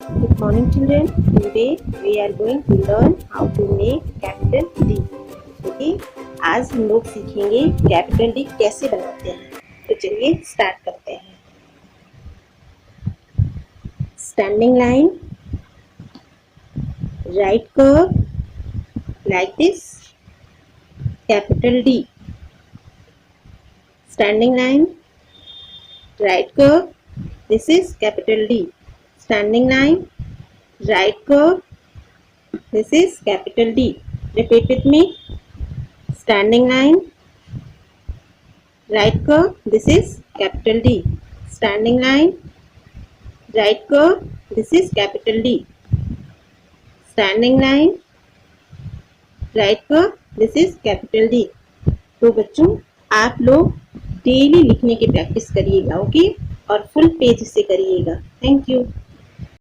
Good morning children. Today we are going to learn how to make capital D. Okay? आज हम लोग सीखेंगे capital D कैसे बनाते हैं। तो चलिए स्टार्ट करते हैं। Standing line, right curve like this, capital D. Standing line, right curve, this is capital D. Standing line, right curve, this is capital D. Repeat with me. Standing line, right curve, this is capital D. Standing line, right curve, this is capital D. Standing line, right curve, this is capital D. तो बच्चों आप लोग daily लिखने की practice करिएगा, okay, और full page से करिएगा। Thank you.